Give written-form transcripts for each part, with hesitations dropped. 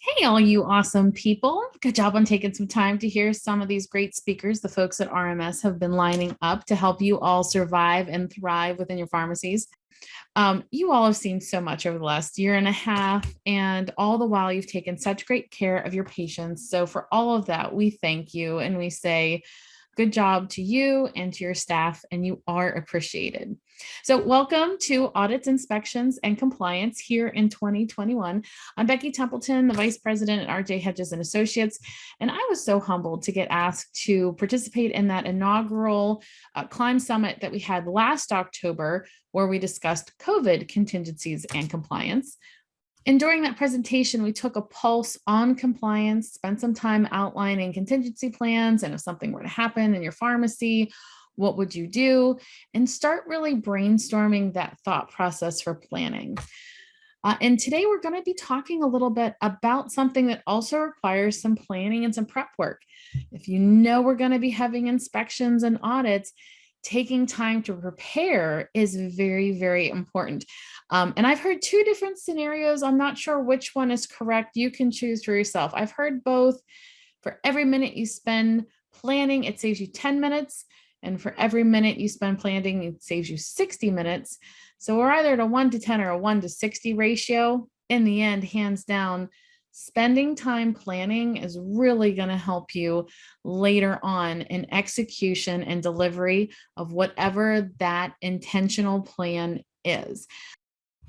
Hey, all you awesome people. Good job on taking some time to hear some of these great speakers. The folks at RMS have been lining up to help you all survive and thrive within your pharmacies. You all have seen so much over the last year and a half, and all the while you've taken such great care of your patients. So, for all of that, we thank you and we say, good job to you and to your staff, and you are appreciated. So, welcome to Audits, Inspections, and Compliance here in 2021. I'm Becky Templeton, the Vice President at RJ Hedges and Associates, and I was so humbled to get asked to participate in that inaugural Climb Summit that we had last October, where we discussed COVID contingencies and compliance. And during that presentation, we took a pulse on compliance, spent some time outlining contingency plans, and if something were to happen in your pharmacy, what would you do? And start really brainstorming that thought process for planning. And today we're going to be talking a little bit about something that also requires some planning and some prep work. If you know we're going to be having inspections and audits, taking time to prepare is very, very important. And I've heard two different scenarios. I'm not sure which one is correct. You can choose for yourself. I've heard both. For every minute you spend planning, it saves you 10 minutes. And for every minute you spend planning, it saves you 60 minutes. So we're either at a 1 to 10 or a 1 to 60 ratio. In the end, hands down, spending time planning is really going to help you later on in execution and delivery of whatever that intentional plan is.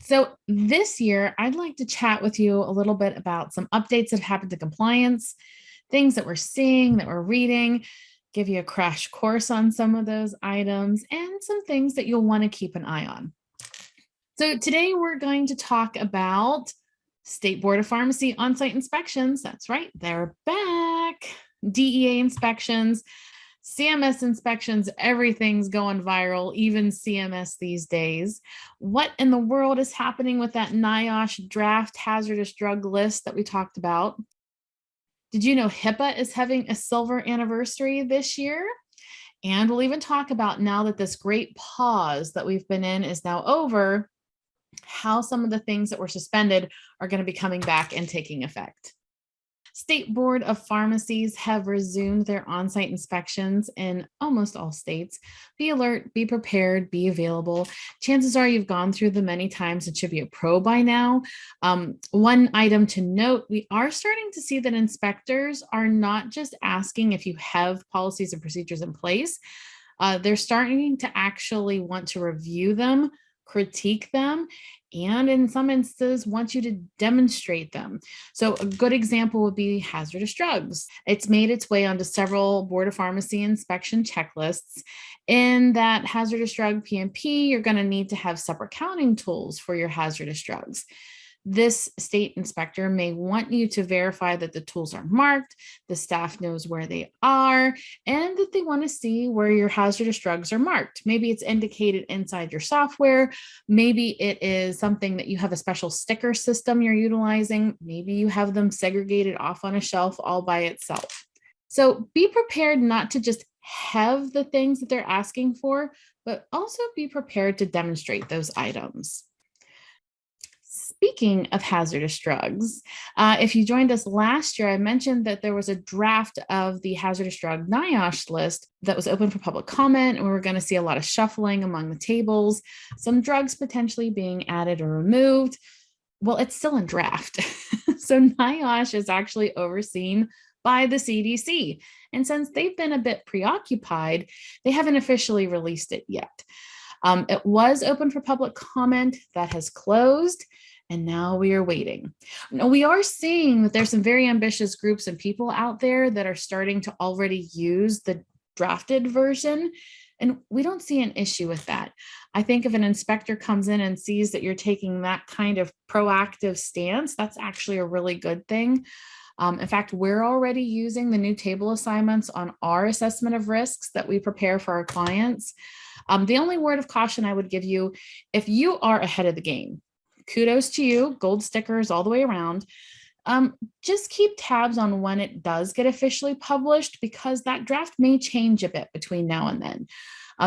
So this year, I'd like to chat with you a little bit about some updates that have happened to compliance, things that we're seeing, that we're reading, give you a crash course on some of those items, and some things that you'll want to keep an eye on. So today we're going to talk about State Board of Pharmacy on-site inspections. That's right, they're back. DEA inspections, CMS inspections, everything's going viral, even CMS these days. What in the world is happening with that NIOSH draft hazardous drug list that we talked about? Did you know HIPAA is having a silver anniversary this year? And we'll even talk about, now that this great pause that we've been in is now over, how some of the things that were suspended are going to be coming back and taking effect. State Board of Pharmacies have resumed their on-site inspections in almost all states. Be alert, be prepared, be available. Chances are you've gone through them many times. It should be a pro by now. One item to note, we are starting to see that inspectors are not just asking if you have policies and procedures in place. They're starting to actually want to review them, critique them, and in some instances want you to demonstrate them. So a good example would be hazardous drugs. It's made its way onto several Board of Pharmacy inspection checklists. In that hazardous drug PMP, you're going to need to have separate counting tools for your hazardous drugs. This state inspector may want you to verify that the tools are marked, the staff knows where they are, and that they want to see where your hazardous drugs are marked. Maybe it's indicated inside your software. Maybe it is something that you have a special sticker system you're utilizing. Maybe you have them segregated off on a shelf all by itself. So be prepared not to just have the things that they're asking for, but also be prepared to demonstrate those items. Speaking of hazardous drugs, if you joined us last year, I mentioned that there was a draft of the hazardous drug NIOSH list that was open for public comment, and we were going to see a lot of shuffling among the tables, some drugs potentially being added or removed. Well, it's still in draft. So NIOSH is actually overseen by the CDC. And since they've been a bit preoccupied, they haven't officially released it yet. It was open for public comment. That has closed. And now we are waiting. Now, we are seeing that there's some very ambitious groups and people out there that are starting to already use the drafted version. And we don't see an issue with that. I think if an inspector comes in and sees that you're taking that kind of proactive stance, that's actually a really good thing. In fact, we're already using the new table assignments on our assessment of risks that we prepare for our clients. The only word of caution I would give you, if you are ahead of the game, kudos to you, gold stickers all the way around. Just keep tabs on when it does get officially published, because that draft may change a bit between now and then.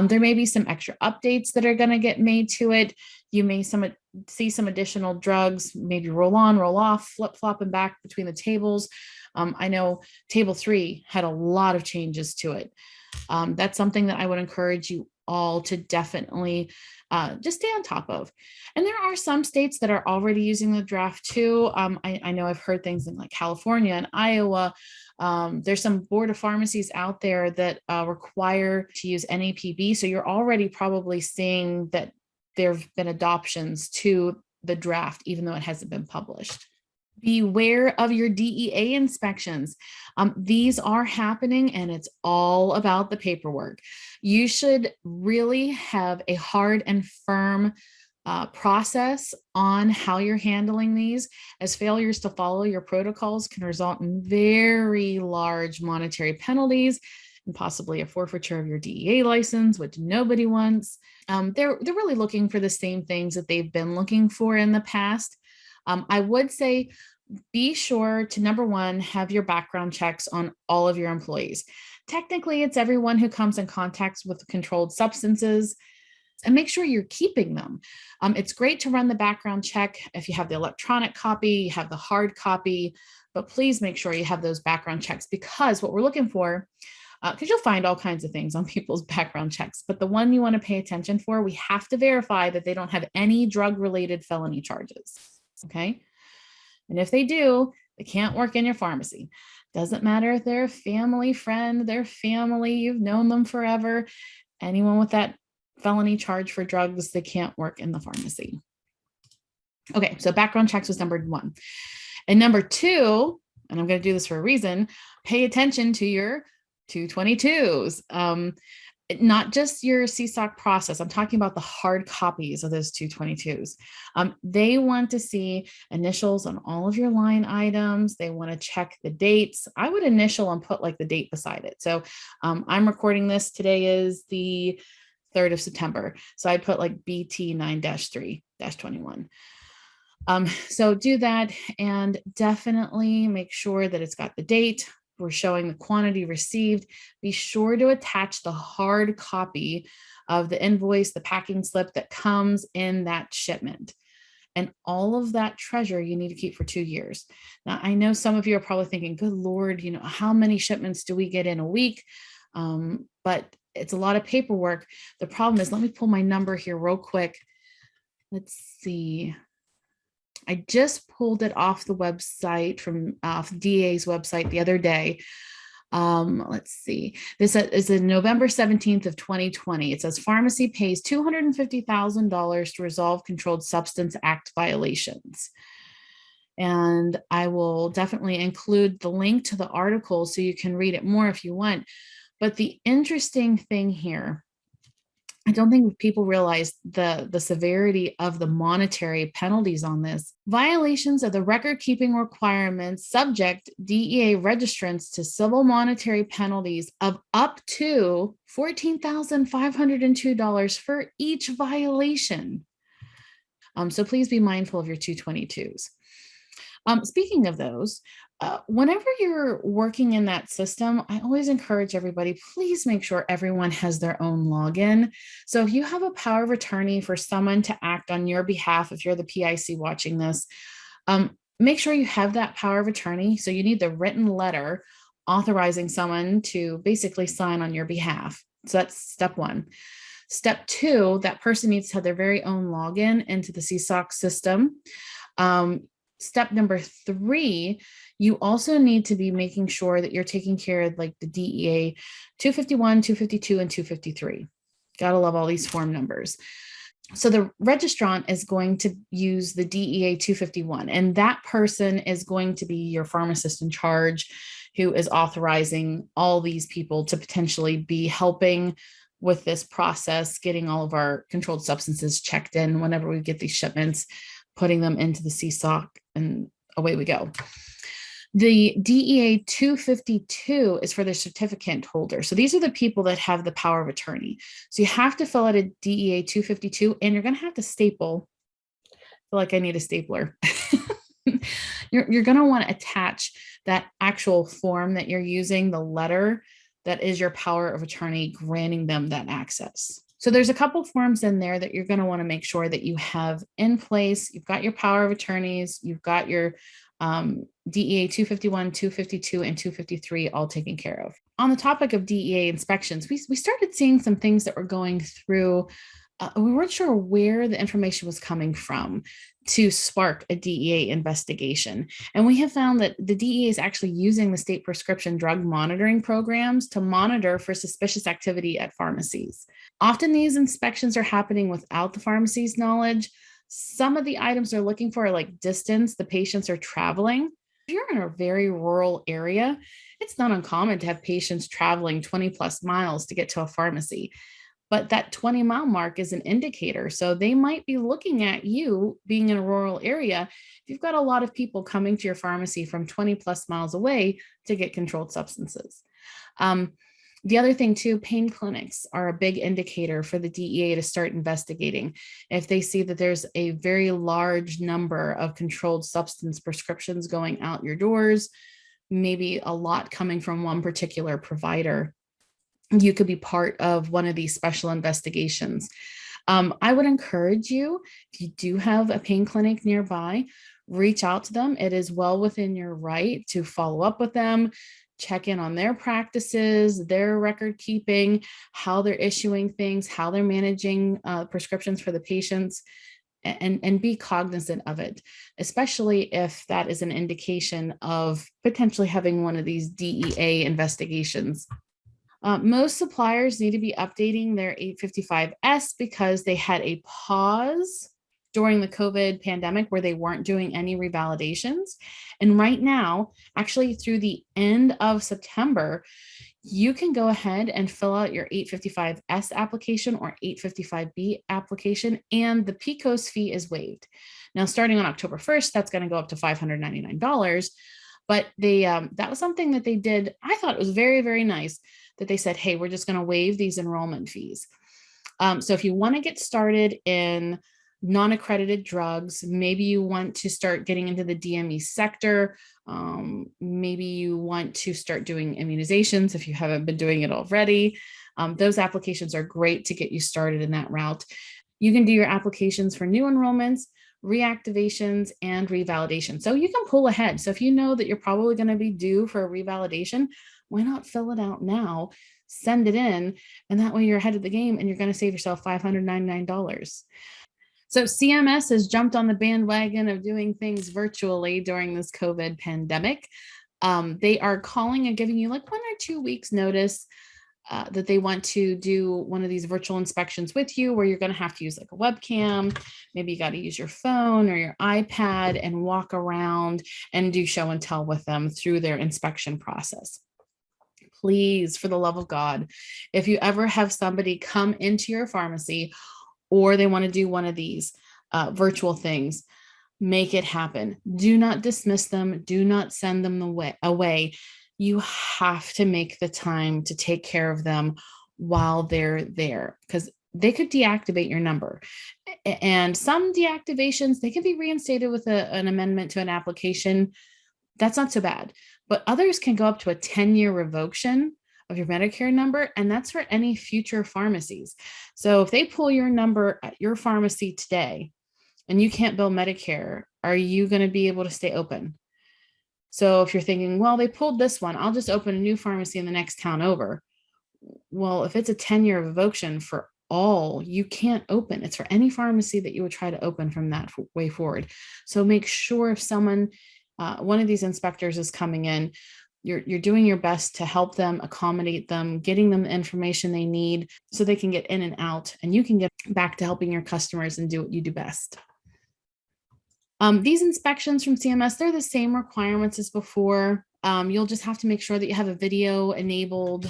There may be some extra updates that are going to get made to it. You may see some additional drugs, maybe roll on, roll off, flip flopping back between the tables. I know table 3 had a lot of changes to it. That's something that I would encourage you all to definitely just stay on top of. And there are some states that are already using the draft too. I know I've heard things in like California and Iowa. There's some board of pharmacies out there that require to use NAPB. So you're already probably seeing that there have been adoptions to the draft, even though it hasn't been published. Beware of your DEA inspections. These are happening and it's all about the paperwork. You should really have a hard and firm process on how you're handling these, as failures to follow your protocols can result in very large monetary penalties and possibly a forfeiture of your DEA license, which nobody wants. They're really looking for the same things that they've been looking for in the past. I would say be sure to, number one, have your background checks on all of your employees. Technically, it's everyone who comes in contact with controlled substances, and make sure you're keeping them. It's great to run the background check if you have the electronic copy, you have the hard copy, but please make sure you have those background checks, because what we're looking for, because you'll find all kinds of things on people's background checks, but the one you want to pay attention for, we have to verify that they don't have any drug-related felony charges, okay? And if they do, they can't work in your pharmacy. Doesn't matter if they're a family friend, their family, you've known them forever. Anyone with that felony charge for drugs, they can't work in the pharmacy. Okay, so background checks was number 1. And number 2, and I'm going to do this for a reason, pay attention to your 222s. Not just your CSOC process. I'm talking about the hard copies of those 222s. They want to see initials on all of your line items. They want to check the dates. I would initial and put like the date beside it. So I'm recording this. Today is the 3rd of September. So I put like BT 9-3-21. So do that, and definitely make sure that it's got the date. We're showing the quantity received. Be sure to attach the hard copy of the invoice, the packing slip that comes in that shipment. And all of that treasure you need to keep for 2 years. Now, I know some of you are probably thinking, good Lord, how many shipments do we get in a week? But it's a lot of paperwork. The problem is, let me pull my number here real quick. Let's see. I just pulled it off the website from off DEA's website the other day. Let's see. This is in November 17th of 2020. It says pharmacy pays $250,000 to resolve Controlled Substance Act violations. And I will definitely include the link to the article so you can read it more if you want. But the interesting thing here, I don't think people realize the severity of the monetary penalties on this. Violations of the record-keeping requirements subject DEA registrants to civil monetary penalties of up to $14,502 for each violation. So please be mindful of your 222s. Speaking of those, whenever you're working in that system, I always encourage everybody, please make sure everyone has their own login. So if you have a power of attorney for someone to act on your behalf, if you're the PIC watching this, make sure you have that power of attorney. So you need the written letter authorizing someone to basically sign on your behalf. So that's step 1. Step 2, that person needs to have their very own login into the CSOC system. Step number 3, you also need to be making sure that you're taking care of like the DEA 251, 252, and 253. Gotta love all these form numbers. So the registrant is going to use the DEA 251, and that person is going to be your pharmacist in charge, who is authorizing all these people to potentially be helping with this process, getting all of our controlled substances checked in whenever we get these shipments, putting them into the CSOC, and away we go. The DEA 252 is for the certificate holder. So these are the people that have the power of attorney. So you have to fill out a DEA 252, and you're going to have to staple. I feel like I need a stapler. You're going to want to attach that actual form that you're using, the letter that is your power of attorney granting them that access. So there's a couple forms in there that you're going to want to make sure that you have in place. You've got your power of attorneys, you've got your DEA 251, 252, and 253 all taken care of. On the topic of DEA inspections, we started seeing some things that were going through. We weren't sure where the information was coming from to spark a DEA investigation. And we have found that the DEA is actually using the state prescription drug monitoring programs to monitor for suspicious activity at pharmacies. Often these inspections are happening without the pharmacy's knowledge. Some of the items they're looking for are like distance the patients are traveling. If you're in a very rural area, it's not uncommon to have patients traveling 20 plus miles to get to a pharmacy. But that 20-mile mark is an indicator. So they might be looking at you being in a rural area. If you've got a lot of people coming to your pharmacy from 20 plus miles away to get controlled substances. The other thing too, pain clinics are a big indicator for the DEA to start investigating. If they see that there's a very large number of controlled substance prescriptions going out your doors, maybe a lot coming from one particular provider, you could be part of one of these special investigations. I would encourage you, if you do have a pain clinic nearby, reach out to them. It is well within your right to follow up with them, check in on their practices, their record keeping, how they're issuing things, how they're managing prescriptions for the patients, and be cognizant of it, especially if that is an indication of potentially having one of these DEA investigations. Most suppliers need to be updating their 855S because they had a pause during the COVID pandemic where they weren't doing any revalidations. And right now, actually through the end of September, you can go ahead and fill out your 855S application or 855B application, and the PCOS fee is waived. Now, starting on October 1st, that's going to go up to $599. But that was something that they did. I thought it was very, very nice that they said, hey, we're just going to waive these enrollment fees. So if you want to get started in non-accredited drugs, maybe you want to start getting into the DME sector, maybe you want to start doing immunizations if you haven't been doing it already. Those applications are great to get you started in that route. You can do your applications for new enrollments, reactivations, and revalidation. So you can pull ahead. So if you know that you're probably going to be due for a revalidation, why not fill it out now, send it in, and that way you're ahead of the game and you're going to save yourself $599. So CMS has jumped on the bandwagon of doing things virtually during this COVID pandemic. They are calling and giving you like 1 or 2 weeks notice that they want to do one of these virtual inspections with you, where you're going to have to use like a webcam. Maybe you got to use your phone or your iPad and walk around and do show and tell with them through their inspection process. Please, for the love of God, if you ever have somebody come into your pharmacy or they want to do one of these virtual things, make it happen. Do not dismiss them. Do not send them away. You have to make the time to take care of them while they're there, because they could deactivate your number. And some deactivations, they can be reinstated with an amendment to an application. That's not so bad. But others can go up to a 10-year revocation of your Medicare number, and that's for any future pharmacies. So if they pull your number at your pharmacy today and you can't bill Medicare, are you going to be able to stay open? So if you're thinking, well, they pulled this one, I'll just open a new pharmacy in the next town over. Well, if it's a 10-year revocation for all, you can't open. It's for any pharmacy that you would try to open from that way forward. So make sure if someone, one of these inspectors is coming in, you're doing your best to help them, accommodate them, getting them the information they need so they can get in and out, and you can get back to helping your customers and do what you do best. These inspections from CMS, they're the same requirements as before. You'll just have to make sure that you have a video enabled,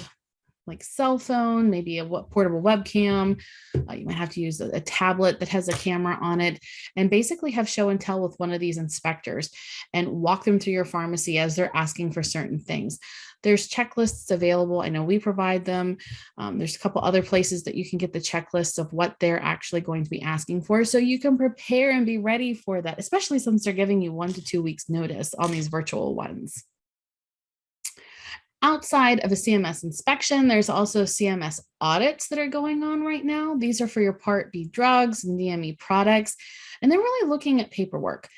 like cell phone, maybe a portable webcam. You might have to use a tablet that has a camera on it, and basically have show and tell with one of these inspectors and walk them through your pharmacy as they're asking for certain things. There's checklists available. I know we provide them. There's a couple other places that you can get the checklists of what they're actually going to be asking for, so you can prepare and be ready for that, especially since they're giving you 1 to 2 weeks notice on these virtual ones. Outside of a CMS inspection, there's also CMS audits that are going on right now. These are for your Part B drugs and DME products, and they're really looking at paperwork.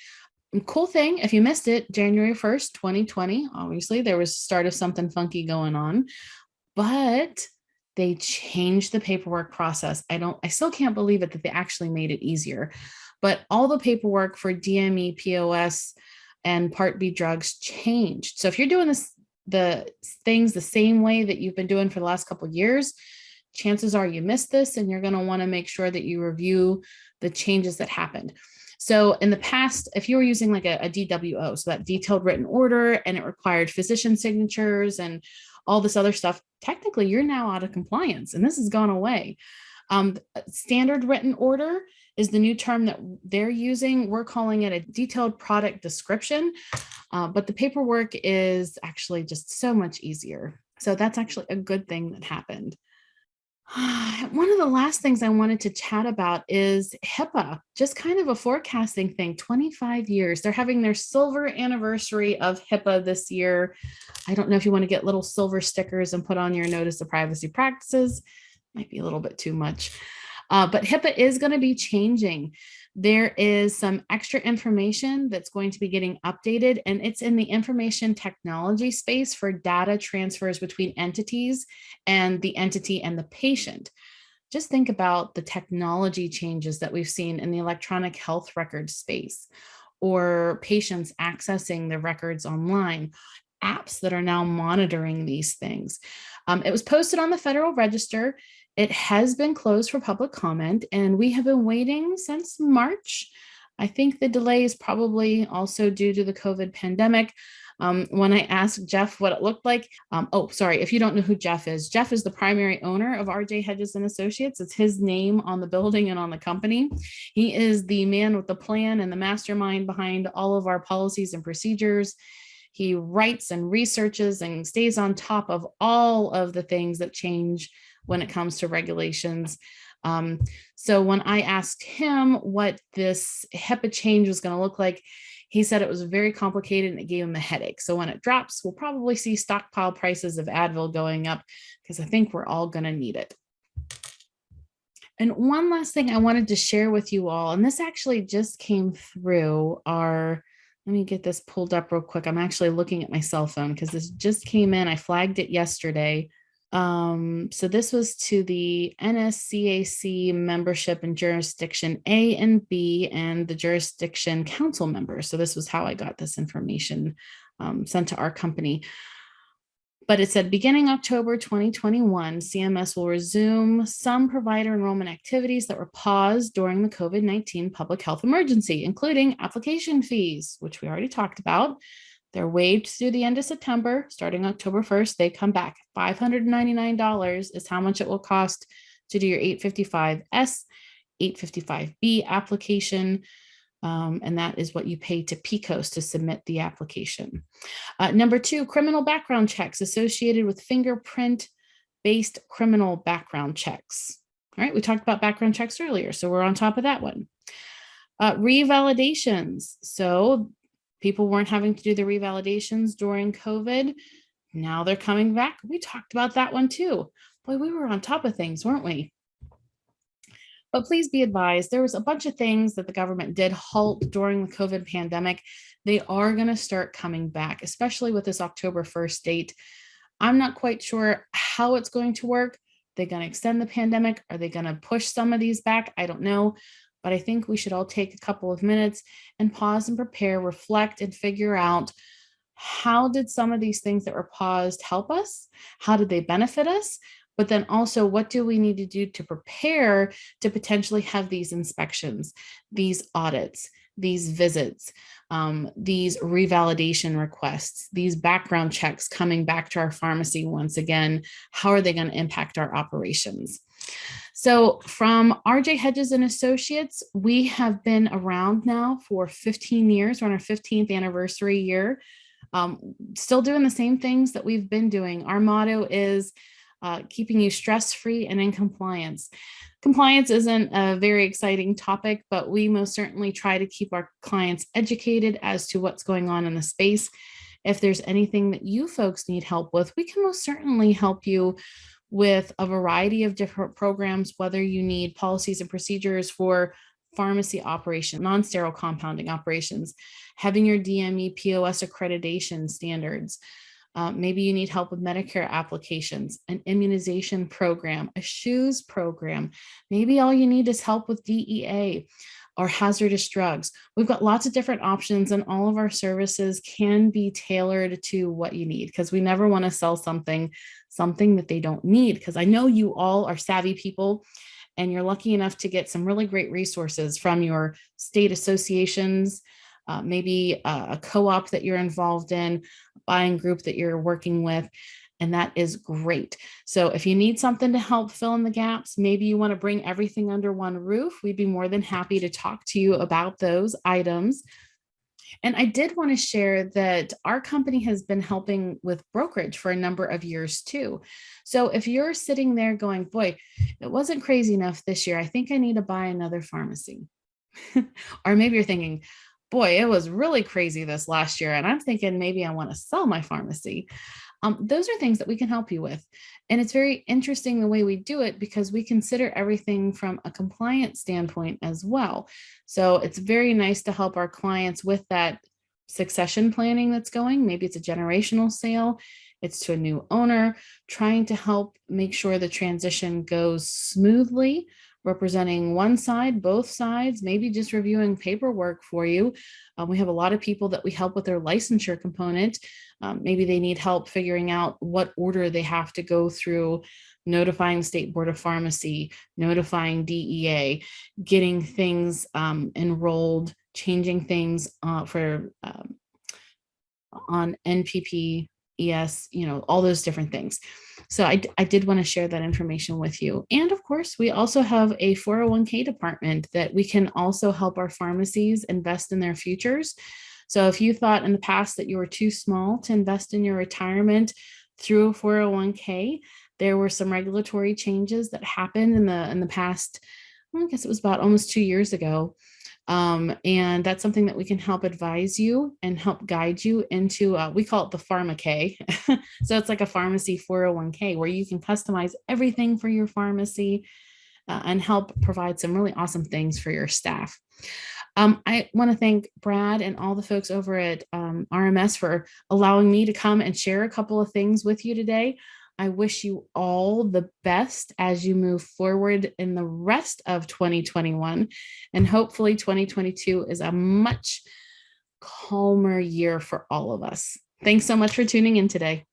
Cool thing, if you missed it, January 1st, 2020, obviously there was the start of something funky going on, but they changed the paperwork process. I still can't believe it that they actually made it easier, but all the paperwork for DME, POS, and Part B drugs changed. So if you're doing the things the same way that you've been doing for the last couple of years, chances are you missed this, and you're going to want to make sure that you review the changes that happened. So in the past, if you were using like a DWO, so that detailed written order, and it required physician signatures and all this other stuff, technically you're now out of compliance, and this has gone away. Standard written order is the new term that they're using. We're calling it a detailed product description, but the paperwork is actually just so much easier. So that's actually a good thing that happened. One of the last things I wanted to chat about is HIPAA, just kind of a forecasting thing. 25 years. They're having their silver anniversary of HIPAA this year. I don't know if you want to get little silver stickers and put on your notice of privacy practices. Might be a little bit too much. But HIPAA is going to be changing. There is some extra information that's going to be getting updated, and it's in the information technology space for data transfers between entities and the entity and the patient. Just think about the technology changes that we've seen in the electronic health record space, or patients accessing the records online, apps that are now monitoring these things. It was posted on the Federal Register. It has been closed for public comment, and we have been waiting since March. I think the delay is probably also due to the COVID pandemic. When I asked Jeff what it looked like, if you don't know who Jeff is the primary owner of RJ Hedges and Associates. It's his name on the building and on the company. He is the man with the plan and the mastermind behind all of our policies and procedures. He writes and researches and stays on top of all of the things that change when it comes to regulations. So when I asked him what this HIPAA change was going to look like, he said it was very complicated and it gave him a headache. So when it drops, we'll probably see stockpile prices of Advil going up, because I think we're all going to need it. And one last thing I wanted to share with you all, and this actually just came through let me get this pulled up real quick. I'm actually looking at my cell phone because this just came in. I flagged it yesterday. So this was to the NSCAC membership and jurisdiction A and B and the jurisdiction council members. So this was how I got this information sent to our company. But it said, beginning October 2021, CMS will resume some provider enrollment activities that were paused during the COVID-19 public health emergency, including application fees, which we already talked about. They're waived through the end of September. Starting October 1st, they come back. $599 is how much it will cost to do your 855S, 855B application. And that is what you pay to PCOS to submit the application. Number 2, criminal background checks associated with fingerprint-based criminal background checks. All right, we talked about background checks earlier, so we're on top of that one. Revalidations. So people weren't having to do the revalidations during COVID. Now they're coming back. We talked about that one too. Boy, we were on top of things, weren't we? But please be advised, there was a bunch of things that the government did halt during the COVID pandemic. They are going to start coming back, especially with this October 1st date. I'm not quite sure how it's going to work. They're going to extend the pandemic. Are they going to push some of these back? I don't know. But I think we should all take a couple of minutes and pause and prepare, reflect, and figure out, how did some of these things that were paused help us? How did they benefit us? But then also, what do we need to do to prepare to potentially have these inspections, these audits, these visits, these revalidation requests, these background checks coming back to our pharmacy once again? How are they going to impact our operations? So from RJ Hedges and Associates, we have been around now for 15 years. We're on our 15th anniversary year. Still doing the same things that we've been doing. Our motto is keeping you stress-free and in compliance. Compliance isn't a very exciting topic, but we most certainly try to keep our clients educated as to what's going on in the space. If there's anything that you folks need help with, we can most certainly help you with a variety of different programs, whether you need policies and procedures for pharmacy operation, non-sterile compounding operations, having your DME POS accreditation standards. Maybe you need help with Medicare applications, an immunization program, a shoes program. Maybe all you need is help with DEA or hazardous drugs. We've got lots of different options, and all of our services can be tailored to what you need, because we never want to sell something that they don't need. Because I know you all are savvy people, and you're lucky enough to get some really great resources from your state associations, maybe a co-op that you're involved in, a buying group that you're working with, and that is great. So if you need something to help fill in the gaps, maybe you want to bring everything under one roof, we'd be more than happy to talk to you about those items. And I did want to share that our company has been helping with brokerage for a number of years too. So if you're sitting there going, boy, it wasn't crazy enough this year, I think I need to buy another pharmacy. Or maybe you're thinking, boy, it was really crazy this last year, and I'm thinking maybe I want to sell my pharmacy. Those are things that we can help you with. And it's very interesting the way we do it, because we consider everything from a compliance standpoint as well. So it's very nice to help our clients with that succession planning that's going. Maybe it's a generational sale, it's to a new owner, trying to help make sure the transition goes smoothly, representing one side, both sides, maybe just reviewing paperwork for you. We have a lot of people that we help with their licensure component. Maybe they need help figuring out what order they have to go through, notifying the State Board of Pharmacy, notifying DEA, getting things enrolled, changing things for on NPP, ES, all those different things. So I did want to share that information with you. And of course, we also have a 401k department that we can also help our pharmacies invest in their futures. So if you thought in the past that you were too small to invest in your retirement through a 401k, there were some regulatory changes that happened in the past, I guess it was about almost 2 years ago. And that's something that we can help advise you and help guide you into, we call it the Pharma-K. So it's like a pharmacy 401k where you can customize everything for your pharmacy and help provide some really awesome things for your staff. I want to thank Brad and all the folks over at RMS for allowing me to come and share a couple of things with you today. I wish you all the best as you move forward in the rest of 2021. And hopefully 2022 is a much calmer year for all of us. Thanks so much for tuning in today.